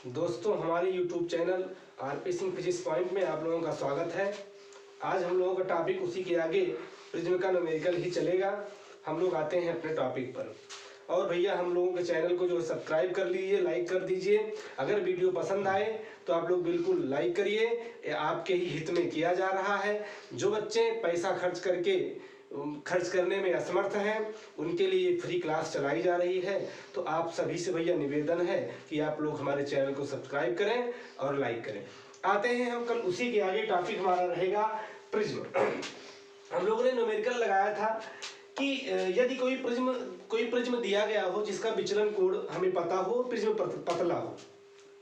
दोस्तों, हमारे YouTube channel RP Singh physics point में आप लोगों का स्वागत है। आज हम लोगों का टॉपिक उसी के आगे प्रिज्म का न्यूमेरिकल ही चलेगा। हम लोग आते हैं अपने टॉपिक पर। और भैया हम लोगों के चैनल को जो सब्सक्राइब कर लीजिए, लाइक कर दीजिए। अगर वीडियो पसंद आए तो आप लोग बिल्कुल लाइक करिए, ये आपके ही हित में किया जा रहा है। जो बच्चे पैसा खर्च करने में असमर्थ हैं, उनके लिए फ्री क्लास चलाई जा रही है। तो आप सभी से भैया निवेदन है कि आप लोग हमारे चैनल को सब्सक्राइब करें और लाइक करें। आते हैं हम कल उसी के आगे। टॉपिक हमारा रहेगा प्रिज्म। हम लोगों ने न्यूमेरिकल लगाया था कि यदि कोई प्रिज्म दिया गया हो जिसका विचलन कोण हमें पता हो, प्रिज्म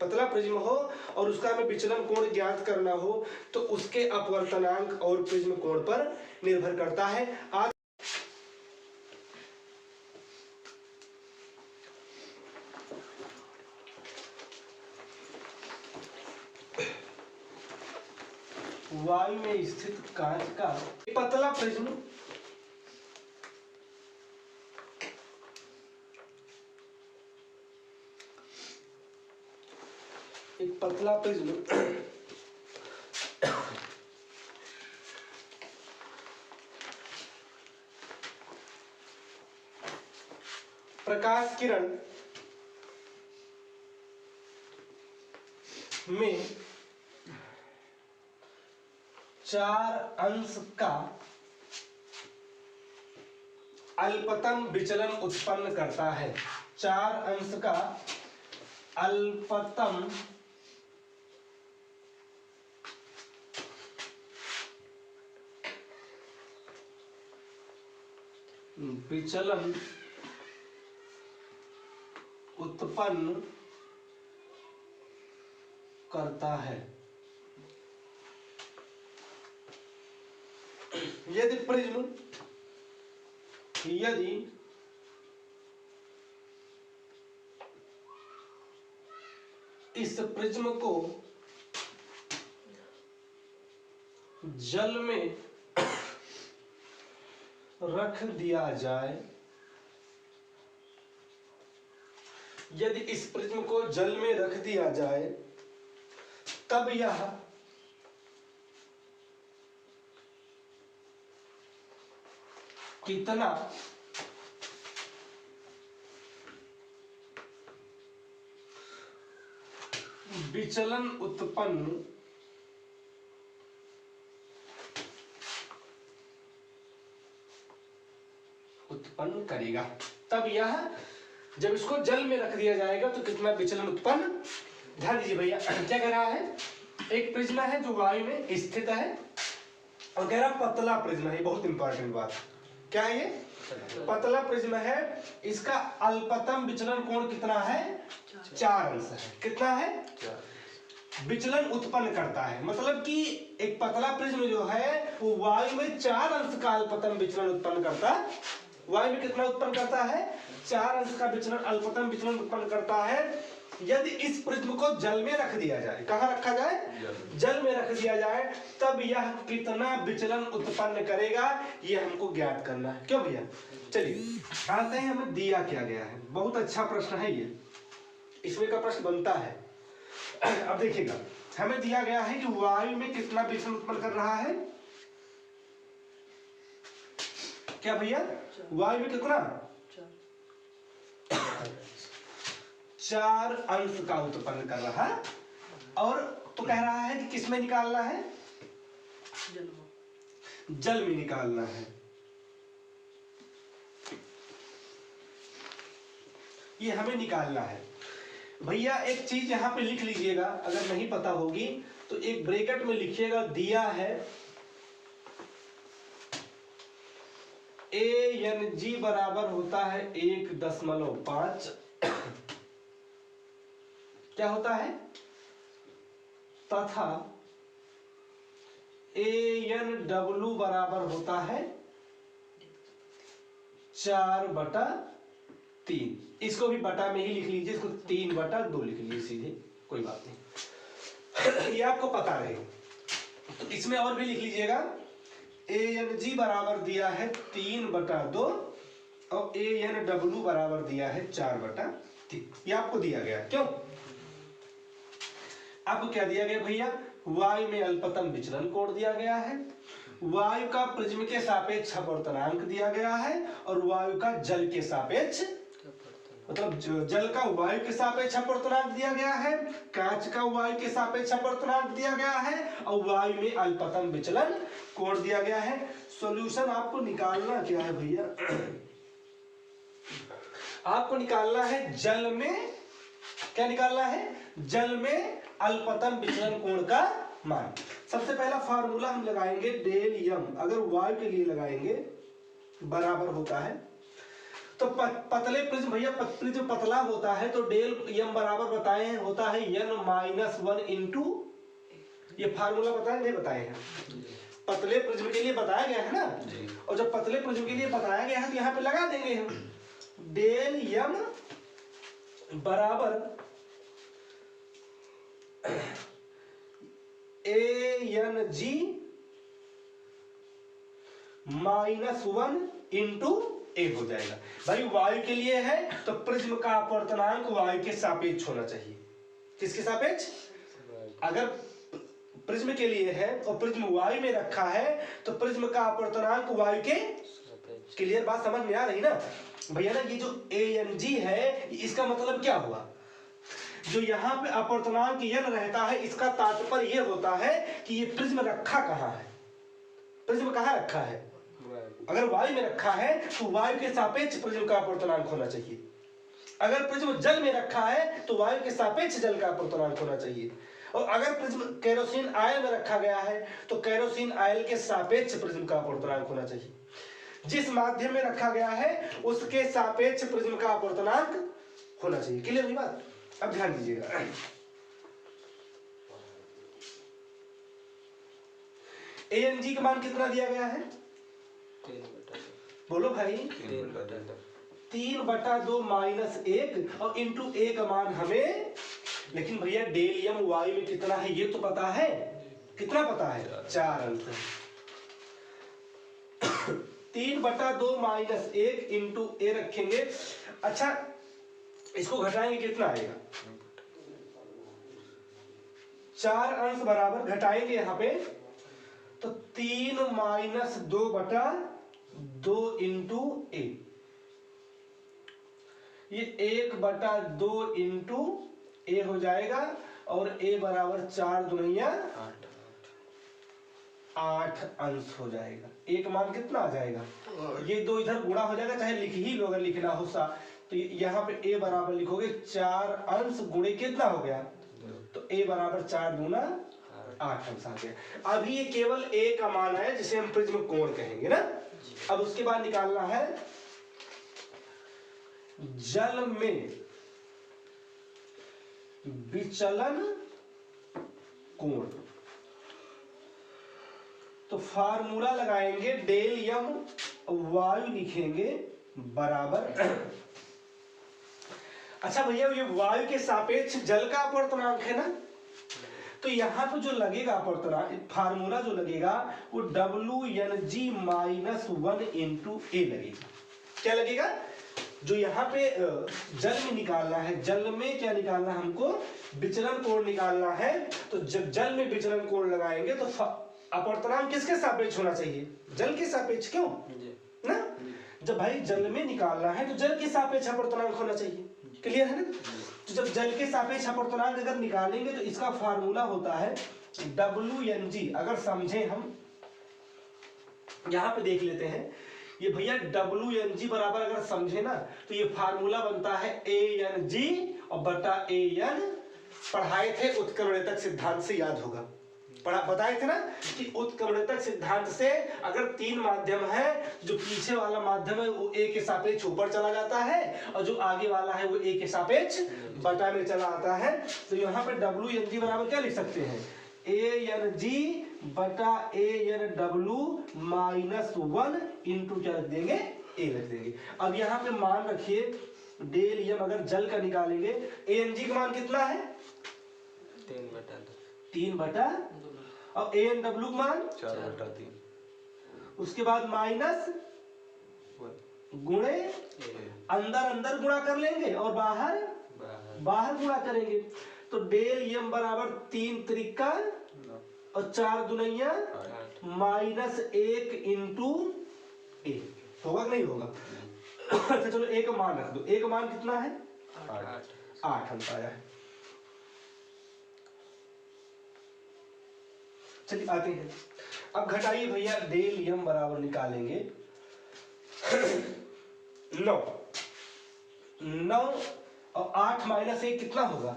पतला प्रिज्म हो और उसका हमें विचलन कोण ज्ञात करना हो, तो उसके अपवर्तनांक और प्रिज्म कोण पर निर्भर करता है। आज वायु में स्थित कांच का पतला प्रिज्म प्रकाश किरण में 4 अंश का अल्पतम विचलन उत्पन्न करता है। 4 अंश का अल्पतम विचलन उत्पन्न करता है। यदि इस प्रिज्म को जल में रख दिया जाए, यदि इस प्रिज्म को जल में रख दिया जाए, तब यह कितना विचलन उत्पन्न करेगा। तब यह जब इसको जल में रख दिया जाएगा तो कितना विचलन उत्पन्न। ध्यान दीजिए भैया, क्या कह रहा है, एक प्रिज्म है जो वायु में स्थित है और कह रहा पतला प्रिज्म है। बहुत इंपॉर्टेंट बात, क्या है ये? पतला प्रिज्म है। इसका अल्पतम विचलन कोण कितना है? 4 अंश है। कितना है? विचलन उत्पन्न करता है, मतलब कि एक पतला प्रिज्म जो है वो वायु में 4 अंश का अल्पतम विचलन उत्पन्न करता है। वायु में कितना उत्पन्न करता है? 4 अंश का विचलन, अल्पतम विचलन उत्पन्न करता है। यदि इस प्रिज्म को जल में रख दिया जाए, कहाँ रखा जाए? जल में रख दिया जाए, तब यह कितना विचलन उत्पन्न करेगा, ये हमको ज्ञात करना है। क्यों भैया? चलिए आते हैं, हमें दिया क्या गया है। बहुत अच्छा प्रश्न है ये, इसमें का प्रश्न बनता है। अब देखिएगा, हमें दिया गया है कि वायु में कितना विचलन उत्पन्न कर रहा है। क्या भैया? वायु में कितना? 4 अंश का उत्पन्न कर रहा है। और तो कह रहा है कि किस में निकालना है? जल में निकालना है। ये हमें निकालना है। भैया एक चीज यहां पे लिख लीजिएगा, अगर नहीं पता होगी तो एक ब्रैकेट में लिखिएगा, दिया है ANG बराबर होता है 1.5। क्या होता है? तथा ANW बराबर होता है 4/3। इसको भी बटा में ही लिख लीजिए, इसको 3/2 लिख लीजिए सीधे, कोई बात नहीं। ये आपको पता रहेगा। तो इसमें और भी लिख लीजिएगा, ANG बराबर दिया है 3/2 और ANW बराबर दिया है 4/3। ये आपको दिया गया। क्यों? आपको क्या दिया गया भैया, वायु में अल्पतम विचलन कोण दिया गया है, वायु का प्रिज्म के सापेक्ष अपवर्तनांक दिया गया है, और वायु का जल के सापेक्ष मतलब जल का वायु के सापेक्ष अपवर्तनांक दिया गया है, कांच का वायु के सापेक्ष अपवर्तनांक दिया गया है, और वायु में अल्पतम विचलन कोण दिया गया है। सॉल्यूशन आपको निकालना क्या है भैया, आपको निकालना है जल में, क्या निकालना है, जल में अल्पतम विचलन कोण का मान। सबसे पहला फार्मूला हम लगाएंगे डेल यम, अगर वायु के लिए लगाएंगे बराबर होता है तो पतले प्रिज्म भैया, प्रिज्म पतला होता है तो डेल यम बराबर बताए हैं होता है n-1 इंटू, ये फार्मूला बताए नहीं बताए हैं, पतले प्रिज्म के लिए बताया गया है ना, और जब पतले प्रिज्म के लिए बताया गया है तो यहाँ पे लगा देंगे हम डेल यम बराबर ANG -1 इंटू ए हो जाएगा। भाई वायु के लिए है तो प्रिज्म का अपवर्तनांक वायु के सापेक्ष होना चाहिए, किसके सापेक्ष, अगर प्रिज्म के लिए है और प्रिज्म वायु में रखा है तो प्रिज्म का अपवर्तनांक वायु के, क्लियर बात समझ में आ रही ना भैया ना। ये जो ANG है इसका मतलब क्या हुआ, जो यहाँ पे अपवर्तनांक n रहता है इसका तात्पर्य ये होता है कि ये प्रिज्म रखा कहाँ है, प्रिज्म कहाँ रखा है, अगर वायु में रखा है तो वायु के सापेक्ष प्रिज्म का अपवर्तनांक होना चाहिए, अगर प्रिज्म जल में रखा है तो वायु के सापेक्ष जल का अपवर्तनांक होना चाहिए, और अगर प्रिज्म केरोसिन आयल में रखा गया है तो केरोसिन आयल के सापेक्ष प्रिज्म का अपवर्तनांक होना चाहिए। जिस माध्यम में रखा गया है उसके सापेक्ष प्रिज्म का अपवर्तनांक होना चाहिए। क्लियर हुई बात? अब ध्यान दीजिएगा, ANG का मान कितना दिया गया है, बोलो भाई, 3/2 -1 और इंटू ए का मान हमें, लेकिन भैया डेल यम वायु में कितना है ये तो पता है, कितना पता है, 4 अंश। 3/2 -1 इंटू ए रखेंगे, अच्छा इसको घटाएंगे कितना आएगा, 4 अंश बराबर घटाएंगे यहाँ पे तो 3 - 2/2 इंटू ए, ये 1/2 इंटू ए हो जाएगा, और ए बराबर 4 दूनिया 8 अंश हो जाएगा। एक मान कितना आ जाएगा, ये दो इधर गुणा हो जाएगा, चाहे लिख ही लो अगर लिखना हो सा तो यहाँ पे ए बराबर लिखोगे 4 अंश गुणे कितना हो गया, तो ए बराबर 4 दूना 8 अंश आ गया। अभी ये केवल ए का मान है जिसे हम प्रिज्म कोण कहेंगे ना। अब उसके बाद निकालना है जल में विचलन कोण, तो फार्मूला लगाएंगे डेल यम, वायु लिखेंगे बराबर, अच्छा भैया ये वायु के सापेक्ष जल का अपवर्तनांक है ना, तो यहाँ पे जो लगेगा अपवर्तनांक फार्मूला जो लगेगा वो WNG -1 इंटू ए लगेगा। क्या लगेगा, जो यहाँ पे जल में निकालना है, जल में क्या निकालना है हमको, विचलन कोण निकालना है, तो जब जल में विचलन कोण लगाएंगे तो अपवर्तनांक किसके सापेक्ष होना चाहिए, जल के सापेक्ष, क्यों ना, जब भाई जल में निकालना है तो जल के सापेक्ष अपवर्तनांक होना चाहिए। क्लियर है ना, तो जब जल के सापेक्ष अपवर्तनांक अगर निकालेंगे तो इसका फार्मूला होता है WNG, अगर समझे हम यहाँ पे देख लेते हैं, ये भैया WNG बराबर अगर समझे ना तो ये फार्मूला बनता है ANG और बटा AN, पढ़ाए थे उत्क्रमणितक सिद्धांत से, याद होगा बताए थे ना कि उत्क्रमणितक सिद्धांत से अगर 3 माध्यम है, जो पीछे वाला माध्यम है वो ए के सापेक्ष ऊपर चला जाता है और जो आगे वाला है वो ए के सापेक्ष बटा में चला आता है, तो यहाँ पे WNG बराबर क्या लिख सकते हैं, ANG बटा ANW -1 इंटू क्या रख देंगे, ए रख देंगे। अब यहाँ पे मान रखिए डेल यम अगर जल का निकालेंगे, ANG का मान कितना है, 3/2 और ANW मान 4/3, उसके बाद माइनस गुणे अंदर अंदर गुणा कर लेंगे और बाहर बाहर गुणा करेंगे, तो डेल यम बराबर 3 त्रिका और 4 दुनिया -1 इंटू ए। होगा कि नहीं होगा? अच्छा चलो एक मान रख दो। एक मान कितना है? 8 अंक आया है। चलिए आते हैं, अब घटाइए भैया। डेल यम बराबर निकालेंगे 9 और 8 -1 कितना होगा?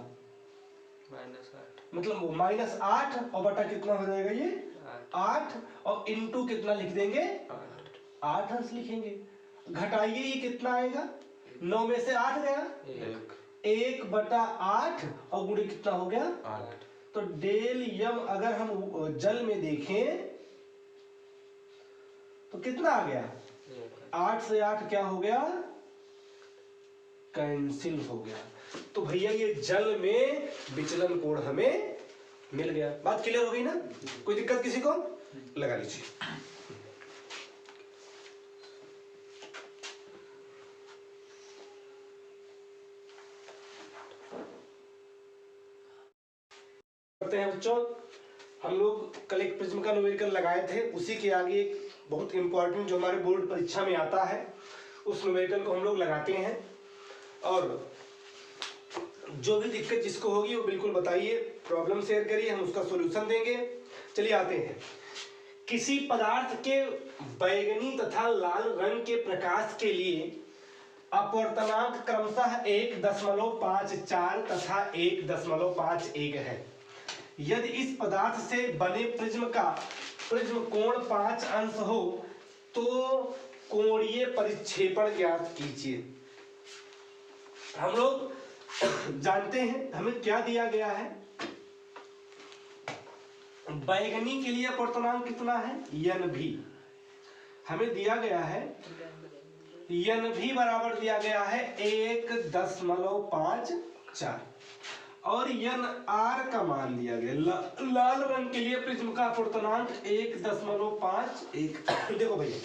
-8। मतलब -8 और बटा कितना हो जाएगा ये? 8 और इंटू कितना लिख देंगे? 8 अंश लिखेंगे। घटाइए, ये कितना आएगा? 9 में से 8 गया, 1 बटा 8 और गुणे कितना हो गया? 8। तो डेल यम अगर हम जल में देखें तो कितना आ गया? 8 से 8 क्या हो गया? कैंसिल हो गया। तो भैया ये जल में विचलन कोण हमें मिल गया। बात क्लियर हो गई ना? कोई दिक्कत किसी को? लगा लीजिए। करते हैं बच्चों, हम लोग कल एक प्रिज्म का न्यूमेरिकल लगाए थे, उसी के आगे एक बहुत इंपॉर्टेंट जो हमारे बोर्ड परीक्षा में आता है उस न्यूमेरिकल को हम लोग लगाते हैं। और जो भी दिक्कत जिसको होगी वो बिल्कुल बताइए, प्रॉब्लम शेयर करिए, हम उसका सॉल्यूशन देंगे। चलिए आते हैं। किसी पदार्थ के बैंगनी तथा लाल रंग के प्रकाश के लिए अपवर्तनांक क्रमशः 1.54 तथा 1.51 है। यदि इस पदार्थ से बने प्रिज्म का प्रिज्म कोण 5 अंश हो तो कोणीय परिक्षेपण ज्ञात कीजिए। हम लोग जानते हैं हमें क्या दिया गया है। बैंगनी के लिए अपवर्तनांक कितना है? यन भी हमें दिया गया है। यन भी बराबर दिया गया है 1.54 और यन आर का मान दिया गया। लाल रंग के लिए प्रिज्म का अपवर्तनांक 1.51। देखो भैया,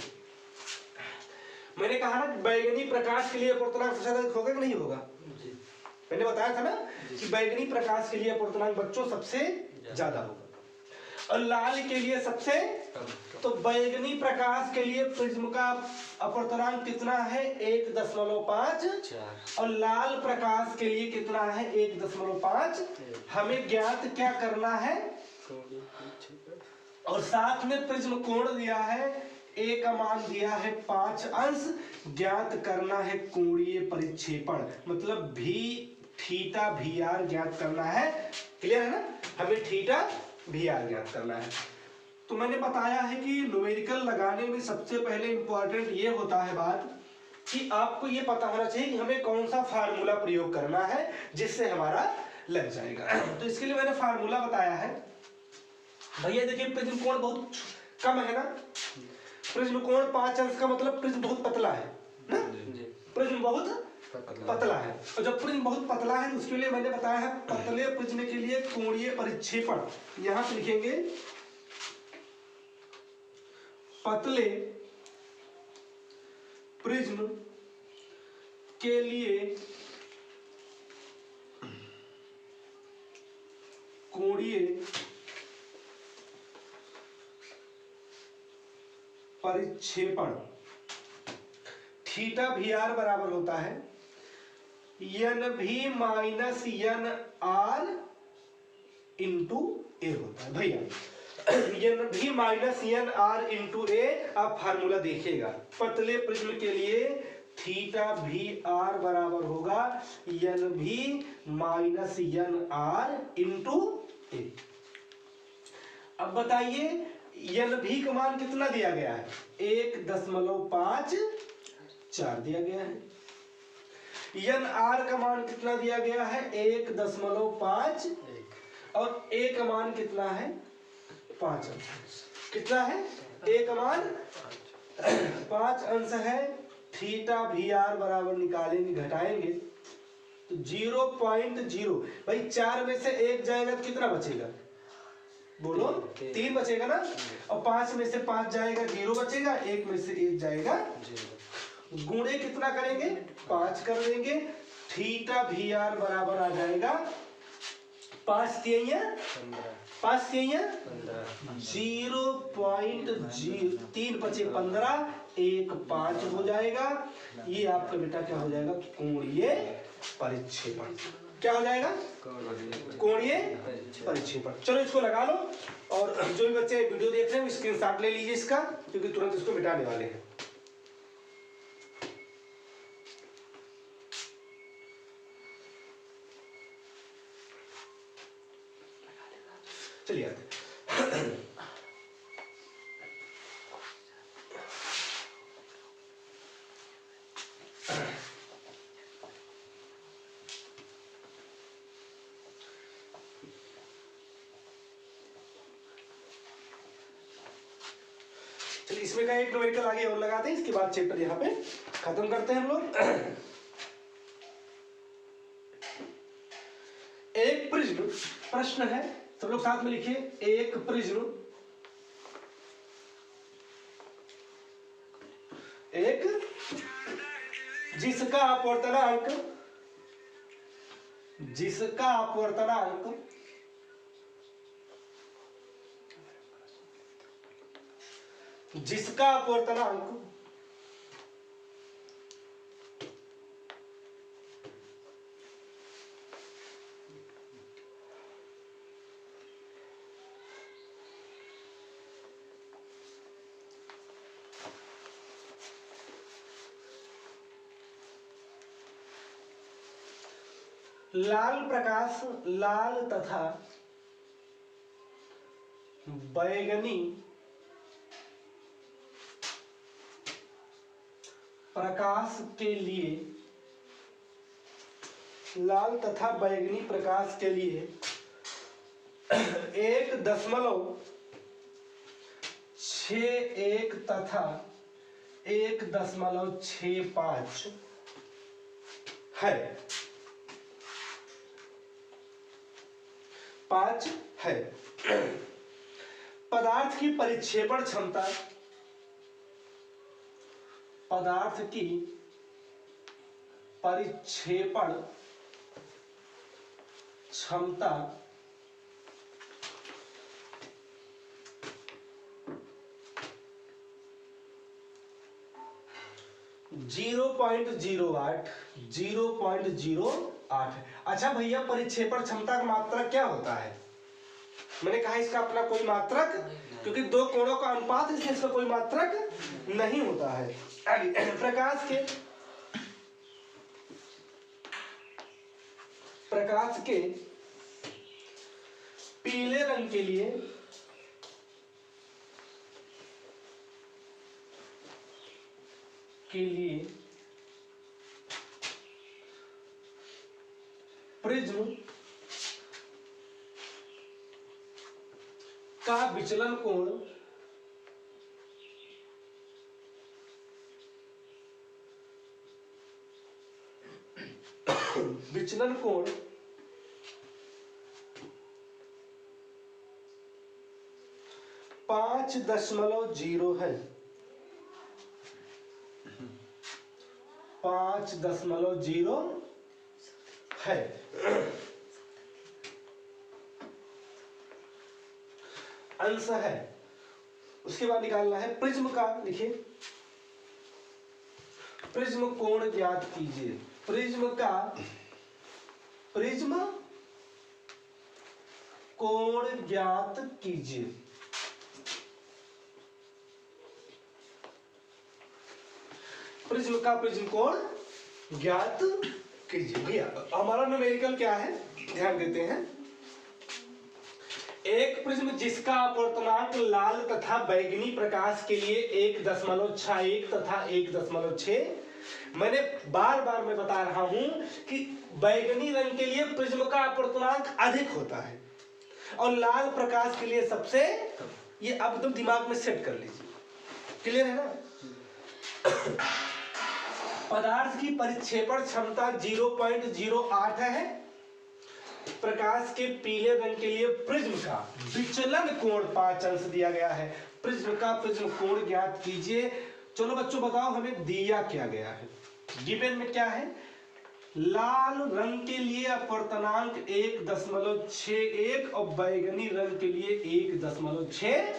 मैंने कहा ना बैंगनी प्रकाश के लिए अपवर्तनांक सबसे अधिक होगा कि नहीं होगा? मैंने बताया था ना कि बैंगनी प्रकाश के लिए अपवर्तनांक बच्चों सबसे ज्यादा होगा और लाल के लिए सबसे कम। तो बैंगनी प्रकाश के लिए प्रिज्म का अपवर्तनांक कितना है? 1.5 और लाल प्रकाश के लिए कितना है? 1.5। हमें ज्ञात क्या करना है? और साथ में प्रिज्म कोण दिया है, ए का मान दिया है 5 अंश। ज्ञात करना है कोणीय परिक्षेपण, मतलब भी थीटा भी आर ज्ञात करना है। क्लियर है ना? हमें थीटा भी आर ज्ञात करना है। तो मैंने बताया है कि न्यूमेरिकल लगाने में सबसे पहले इंपॉर्टेंट ये होता है बात कि आपको ये पता होना चाहिए कि हमें कौन सा फार्मूला प्रयोग करना है जिससे हमारा लग जाएगा। तो इसके लिए मैंने फार्मूला बताया है। भैया देखिए, प्रिज्म कोण बहुत कम है ना? प्रिज्म कोण 5 अंश का मतलब प्रिज्म बहुत पतला है ना? प्रिज्म बहुत पतला है। और जब प्रिज्म बहुत पतला है तो उसके लिए मैंने बताया है पतले प्रिज्म के लिए कोणीय परिक्षेपण यहां से लिखेंगे। पतले प्रिज्म के लिए कोणीय परिक्षेपण थीटा भी आर बराबर होता है यन भी माइनस यन आर इंटू ए होता है। भैया यन भी माइनस यन आर इंटू ए, आप फार्मूला देखिएगा। पतले प्रिज्म के लिए थीटा भी आर बराबर होगा यन भी माइनस यन आर इंटू ए। अब बताइए यन भी का मान कितना दिया गया है? 1.54 दिया गया है। यन आर का मान कितना दिया गया है? 1.5 और ए का मान कितना है? 5 अंश। कितना है? ए का मान 5 अंश है। थीटा भी आर बराबर निकालेंगे, घटाएंगे तो 0.0। भाई 4 में से 1 जाएगा तो कितना बचेगा? बोलो 3 बचेगा ना? और 5 में से 5 जाएगा 0 बचेगा, 1 में से 1 जाएगा 0। गुणे कितना करेंगे? 5 कर देंगे। थीटा भी आर बराबर आ जाएगा 5 तिहाइयां 0.0 3 बचे 15 1 5 हो जाएगा। ये आपका बेटा क्या हो जाएगा, कोणीय परिक्षेपण। क्या हो जाएगा, कोणीय परिक्षेपण। चलो इसको लगा लो, और जो भी बच्चे वीडियो देख रहे हैं स्क्रीनशॉट ले लीजिए इसका, क्योंकि तुरंत इसको मिटाने वाले हैं। चलिए आते चलिए, इसमें का एक न्यूमेरिकल आगे और लगाते हैं, इसके बाद चैप्टर यहाँ पे खत्म करते हैं हम लोग। एक प्रिज्म, प्रश्न है, सब लोग साथ में लिखिए। एक प्रिज्म, एक जिसका अपवर्तनांक लाल प्रकाश, लाल तथा बैगनी प्रकाश के लिए, लाल तथा बैगनी प्रकाश के लिए 1.61 तथा 1.65 है, 5 है। पदार्थ की परिक्षेपण क्षमता, पदार्थ की परिक्षेपण क्षमता 0.08 है। अच्छा भैया, परिक्षेपण क्षमता का मात्रक क्या होता है? मैंने कहा इसका अपना कोई मात्रक, क्योंकि दो कोणों का अनुपात, इसलिए इसका कोई मात्रक नहीं होता है। प्रकाश के पीले रंग के लिए प्रिज्म का विचलन कोण विचलन कोण 5.0 है, 5.0 है। अंश है। उसके बाद निकालना है प्रिज्म का, लिखिए प्रिज्म कोण ज्ञात कीजिए। प्रिज्म कोण ज्ञात कीजिए। प्रिज्म कोण ज्ञात कीजिए। भैया हमारा न्यूमेरिकल क्या है, ध्यान देते हैं। एक प्रिज्म जिसका अपवर्तनांक लाल तथा बैगनी प्रकाश के लिए 1.61 तथा 1.6, मैंने बार बार मैं बता रहा हूं कि बैगनी रंग के लिए प्रिज्म का अपवर्तनांक अधिक होता है और लाल प्रकाश के लिए सबसे, ये अब एकदम दिमाग में सेट कर लीजिए, क्लियर है ना। पदार्थ की परिक्षेपण क्षमता 0.08 है। प्रकाश के पीले रंग के लिए प्रिज्म का विचलन कोण 5 अंश दिया गया है। प्रिज्म कोण ज्ञात कीजिए। चलो बच्चों बताओ हमें दिया क्या गया है। गिवन में क्या है, लाल रंग के लिए अपवर्तनांक 1.61 और बैगनी रंग के लिए 1.6।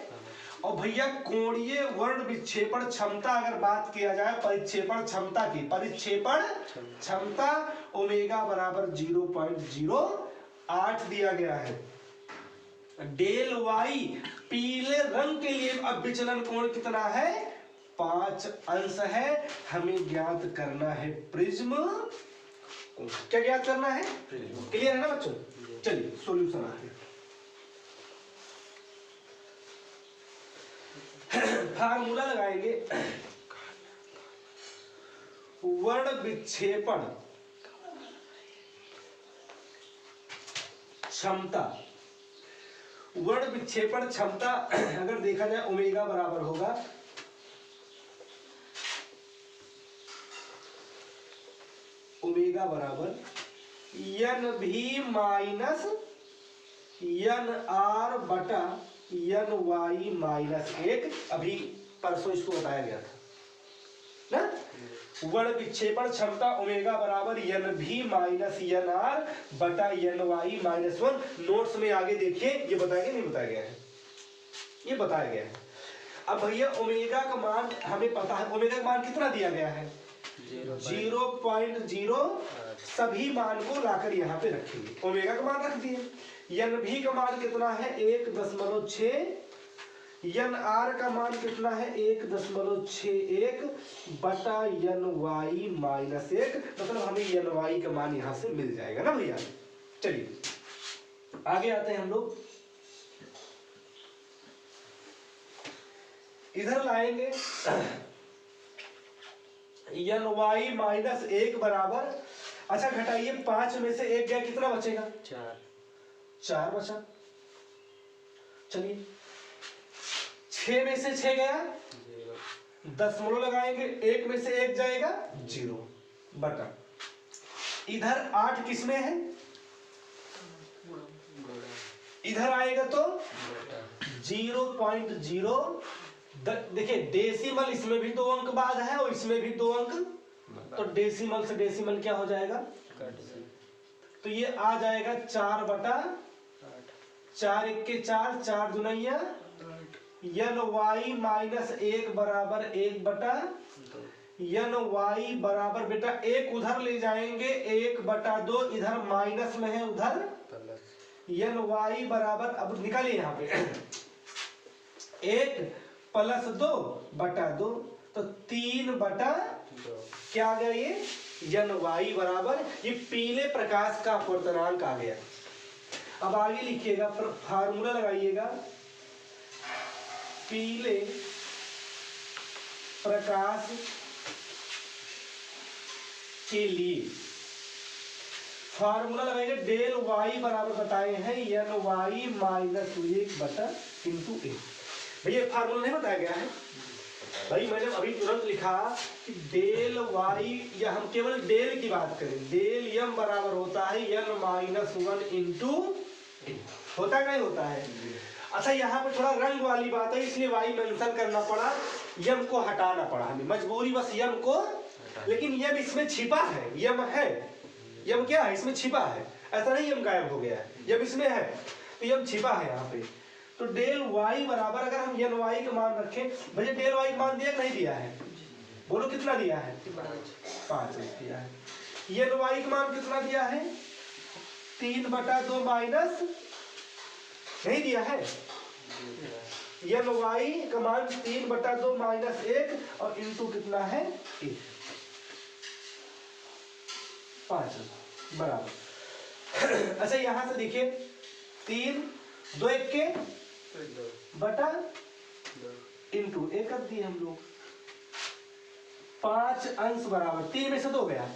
और भैया कोणीय वर्ण विक्षेपण क्षमता अगर बात किया जाए परिक्षेपण क्षमता की, परिक्षेपण क्षमता ओमेगा बराबर 0.08 दिया गया है। डेल वाई पीले रंग के लिए अब विचलन कोण कितना है 5 अंश है। हमें ज्ञात करना है प्रिज्म। क्या ज्ञात करना है? क्लियर है ना बच्चों? चलिए सॉल्यूशन आते हैं। फार्मूला लगाएंगे। वर्ण विक्षेपण क्षमता, वर्ण विक्षेपण क्षमता अगर देखा जाए ओमेगा बराबर होगा ओमेगा बराबर एन भी माइनस एन आर बटा एन वाई माइनस 1। अभी परसों इसको बताया गया था ना। वर्ण विक्षेपण क्षमता ओमेगा बराबर एन भी माइनस एन आर बटा एन वाई माइनस 1। नोट्स में आगे देखिए ये बताया गया, नहीं बताया गया है, ये बताया गया है। अब भैया ओमेगा का मान हमें पता है, ओमेगा का मान कितना दिया गया है 0.0। सभी मान को लाकर यहाँ पे रखेंगे। ओमेगा का मान रख दिए। एन भी का मान कितना है 1.6। एन आर का मान कितना है 1.61 बटा एन वाई माइनस 1। मतलब हमें एन वाई का मान यहाँ से मिल जाएगा ना भैया। चलिए आगे आते हैं हम लोग। इधर लाएंगे एन वाई माइनस 1 बराबर, अच्छा घटाइए 5 में से 1 गया कितना बचेगा 4 बचा। चलिए 6 में से 6 गया 0 लगाएंगे, 1 में से 1 जाएगा 0 बटा। इधर 8 किसमें है, इधर आएगा तो 0.0। देखिए डेसिमल इसमें भी 2 अंक बाद है और इसमें भी 2 अंक, तो डेसिमल से डेसिमल क्या हो जाएगा, तो ये आ जाएगा 4 बटा 4, 1 के 4, 4 दुनिया एन वाई माइनस 1 बराबर 1 बटा एन वाई बराबर, बेटा 1 उधर ले जाएंगे 1 बटा 2, इधर माइनस में है उधर एन वाई बराबर, अब निकालिए यहाँ पे 1 प्लस 2 बटा 2, तो 3 बटा क्या आ गया ये एन वाई बराबर, ये पीले प्रकाश का अपवर्तनांक आ गया। अब आगे लिखिएगा, फार्मूला लगाइएगा पीले प्रकाश के लिए। फार्मूला लगाएंगे डेल वाई बराबर बताए हैं एन वाई माइनस 1 बटा इंटू ए। भैया फार्मूला नहीं बताया गया है भाई, मैंने अभी तुरंत लिखा कि डेल वाई, या हम केवल डेल की बात करें, डेल एम बराबर होता है एन माइनस 1 इंटू, होता नहीं होता है। अच्छा यहाँ पे थोड़ा रंग वाली बात है इसलिए वाई मेंशन करना पड़ा, यम को हटाना पड़ा हमें, मजबूरी बस यम को, लेकिन यम इसमें छिपा है, यम है, यम क्या है इसमें छिपा है, ऐसा नहीं यम गायब हो गया है, यम इसमें है तो यम छिपा है यहाँ पे। तो डेल वाई बराबर अगर हम एन वाई का मान रखें, भैया डेल वाई का मान दिया कि नहीं दिया है, बोलो कितना दिया है 5 दिया है। एन वाई का मान कितना दिया है 3 बटा 2 माइनस, नहीं दिया है, एन वाई का मान 3 बटा 2 माइनस 1 और इंटू कितना है 1, 5 बराबर। अच्छा यहां से देखिए 3 2 1 के बटा इंटू 1 कर दिए हम लोग, 5 अंश बराबर 3 में से 2 गया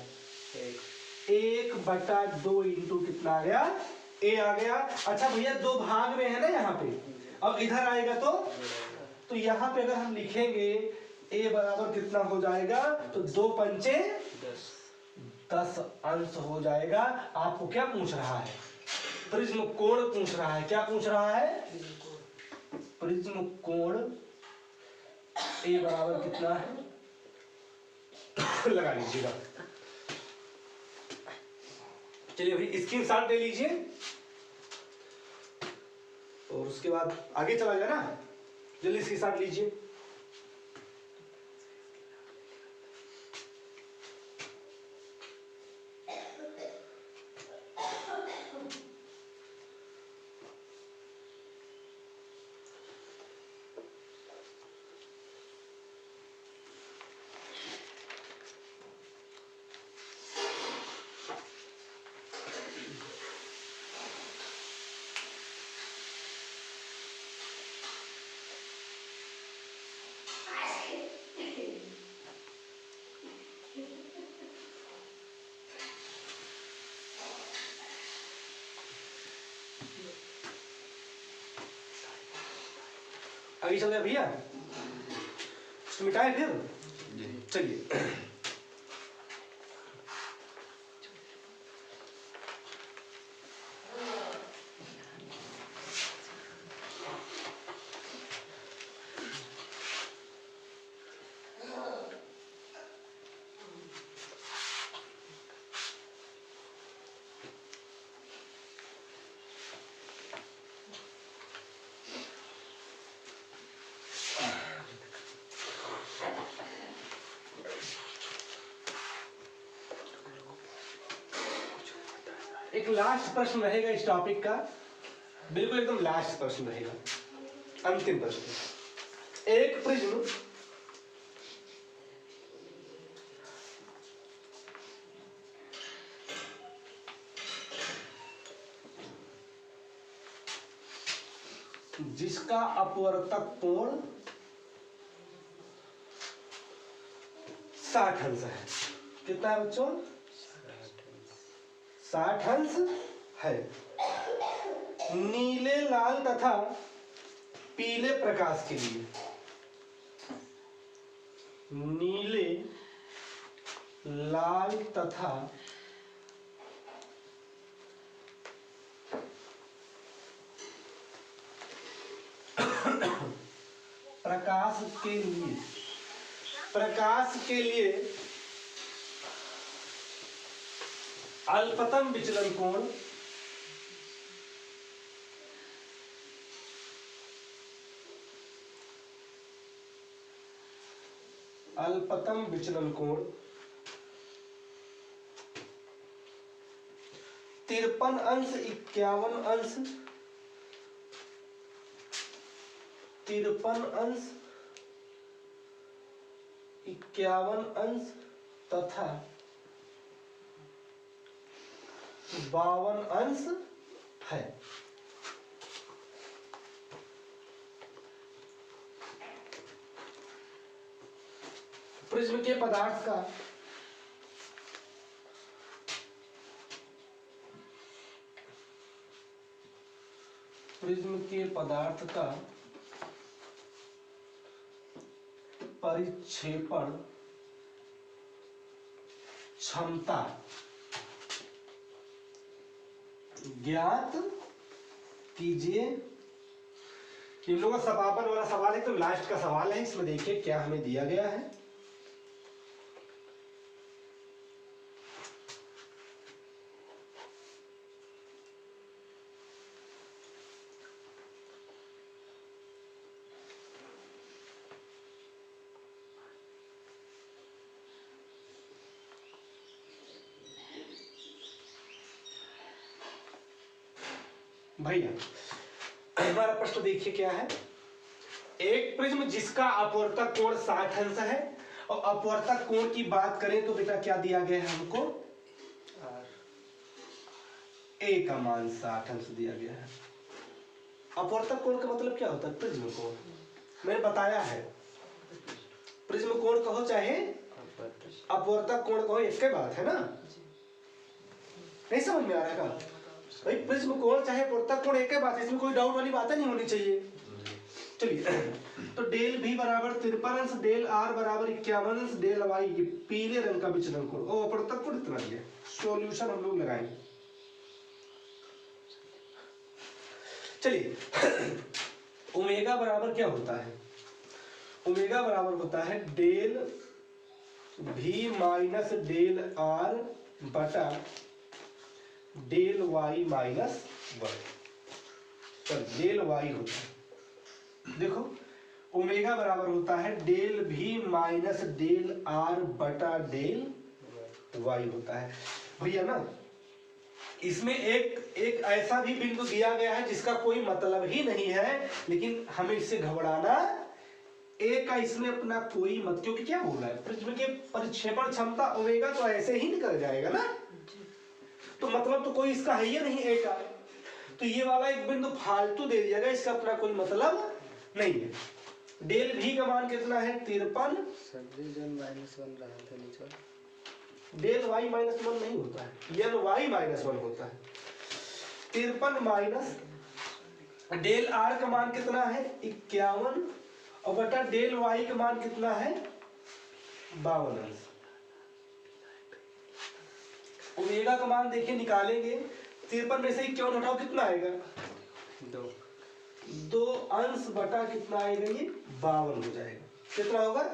1 बटा 2 इंटू कितना आ गया ए आ गया। अच्छा भैया 2 भाग में है ना यहाँ पे, अब इधर आएगा तो यहाँ पे अगर हम लिखेंगे ए बराबर कितना हो जाएगा, तो 2 पंचे 10 अंश हो जाएगा। आपको क्या पूछ रहा है, प्रिज्म कोण पूछ रहा है, क्या पूछ रहा है प्रिज्म कोण ए बराबर कितना है लगा लीजिएगा। चलिए भाई स्क्रीनशॉट ले लीजिए और उसके बाद आगे चला जाए ना, जल्दी स्क्रीनशॉट लीजिए। आगे चल रहे भैया, उसको मिटाए फिर। चलिए एक लास्ट प्रश्न रहेगा इस टॉपिक का, बिल्कुल एकदम लास्ट प्रश्न रहेगा, अंतिम प्रश्न। एक प्रिज्म जिसका अपवर्तक कोण 60 अंश है। कितना है बच्चों? 60 अंश है। नीले, लाल तथा पीले प्रकाश के लिए, नीले, लाल तथा प्रकाश के लिए अल्पतम विचलन कोण अल्पतम विचलन कोण 53 अंश, 51 अंश, 53 अंश, 51 अंश तथा 52 अंश है। प्रिज्म के पदार्थ का परिक्षेपण क्षमता ज्ञात कीजिए। इन लोगों का समापन वाला सवाल है, तो लास्ट का सवाल है। इसमें देखिए क्या हमें दिया गया है। भैया हमारा प्रश्न देखिए क्या है। एक प्रिज्म जिसका अपवर्तक कोण 60 अंश है, और अपवर्तक कोण की बात करें तो बेटा क्या दिया गया है हमको? ए का मान 60 अंश दिया गया है। अपवर्तक कोण का मतलब क्या होता है? प्रिज्म कोण मैंने बताया है। प्रिज्म कोण कहो चाहे अपवर्तक कोण कहो, एक ही बात है ना। नहीं समझ में आ रहा है भाई? प्रिज्म कोण चाहे अपवर्तक कोण एक ही बात है, इसमें कोई डाउट वाली बात नहीं होनी चाहिए। चलिए तो डेल भी बराबर 53 अंश, डेल आर बराबर 51 अंश, डेल वाई, ये पीले रंग का विचलन कोण, और अपवर्तक कोण इतना दिया। सॉल्यूशन हम लोग लगाएंगे। चलिए ओमेगा बराबर क्या होता है? ओमेगा बराबर होता है डेल भी माइनस डेल आर बटा डेल वाई माइनस 1, तो डेल वाई होता है, देखो ओमेगा बराबर होता है डेल भी माइनस डेल आर बटा डेल वाई होता है भैया ना। इसमें एक ऐसा भी बिंदु दिया गया है जिसका कोई मतलब ही नहीं है, लेकिन हमें इससे घबराना ए का इसमें अपना कोई मत, क्योंकि क्या बोला है प्रिज्म के परिक्षेपण क्षमता ओमेगा तो ऐसे ही निकल जाएगा ना, तो मतलब तो कोई इसका है ही नहीं ए का, तो ये वाला एक बिंदु फालतू दे दिया गया, इसका अपना कोई मतलब नहीं है। डेल भी का मान कितना है 53, डेल वाई माइनस 1 नहीं होता है, एल वाई माइनस 1 होता है। 53 माइनस डेल आर का मान कितना है 51 और बटा डेल वाई का मान कितना है 52 अंश। ओमेगा का मान देखिए निकालेंगे, 53 में से 51 हटाओ कितना आएगा 2 अंश बटा कितना आएगा ये 52 हो जाएगा, कितना होगा।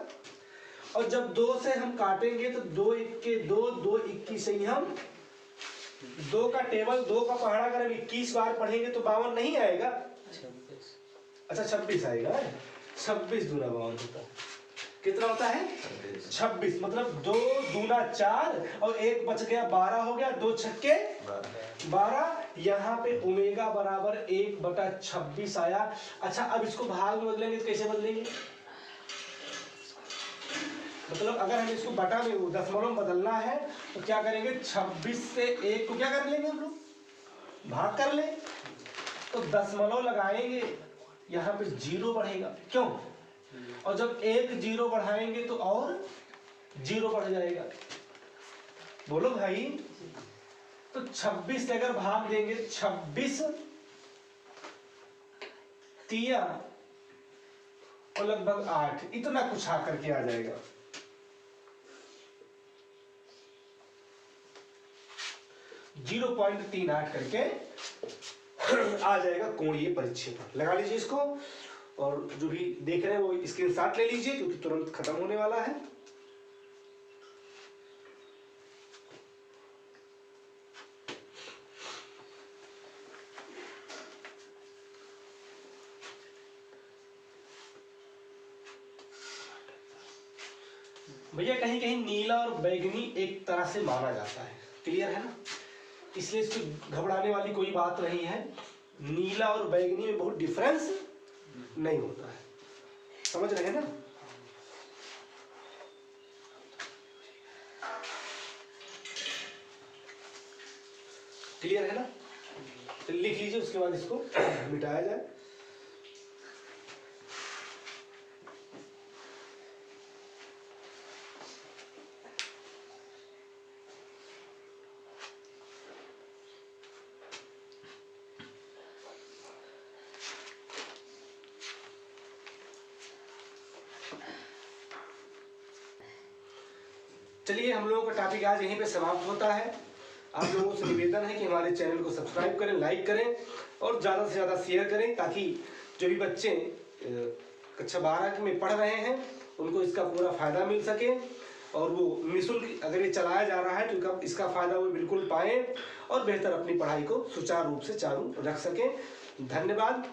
और जब 2 से हम काटेंगे तो 2 इक्के 2, 2 21 से ही हम 2 का टेबल 2 का पहाड़ा अगर हम 21 बार पढ़ेंगे तो 52 नहीं आएगा, 26, अच्छा 26 आएगा, 26 दूना 52 होता है, कितना होता है 26, मतलब 2 दूना 4 और 1 बच गया 12 हो गया, 2 छक्के 12, यहाँ पे ओमेगा बराबर 1 बटा 26 आया। अच्छा अब इसको भाग में बदलेंगे तो कैसे बदलेंगे, मतलब अगर हमें इसको बटा में दशमलव बदलना है तो क्या करेंगे 26 से 1 को क्या कर लेंगे हम लोग भाग कर ले, तो दशमलव लगाएंगे यहाँ पे 0 बढ़ेगा, क्यों, और जब 1 0 बढ़ाएंगे तो और 0 बढ़ जाएगा, बोलो भाई। तो 26 से अगर भाग देंगे 26 तिया और लगभग 8, इतना कुछ आकर के आ जाएगा, 0.38 करके आ जाएगा कोणीय परिक्षेपण। लगा लीजिए इसको, और जो भी देख रहे हैं वो स्क्रीनशॉट ले लीजिए क्योंकि तुरंत खत्म होने वाला है। भैया कहीं कहीं नीला और बैगनी एक तरह से माना जाता है, क्लियर है ना, इसलिए इसको घबराने वाली कोई बात नहीं है, नीला और बैगनी में बहुत डिफरेंस नहीं होता है, समझ रहे हैं ना। क्लियर है ना, तो लिख लीजिए, उसके बाद इसको मिटाया जाए। चलिए हम लोगों का टॉपिक आज यहीं पे समाप्त होता है। आप लोगों से निवेदन है कि हमारे चैनल को सब्सक्राइब करें, लाइक करें और ज़्यादा से ज़्यादा शेयर करें, ताकि जो भी बच्चे कक्षा 12 में पढ़ रहे हैं उनको इसका पूरा फ़ायदा मिल सके, और वो निःशुल्क अगर ये चलाया जा रहा है तो इसका फ़ायदा वो बिल्कुल पाएँ और बेहतर अपनी पढ़ाई को सुचारू रूप से चालू रख सकें। धन्यवाद।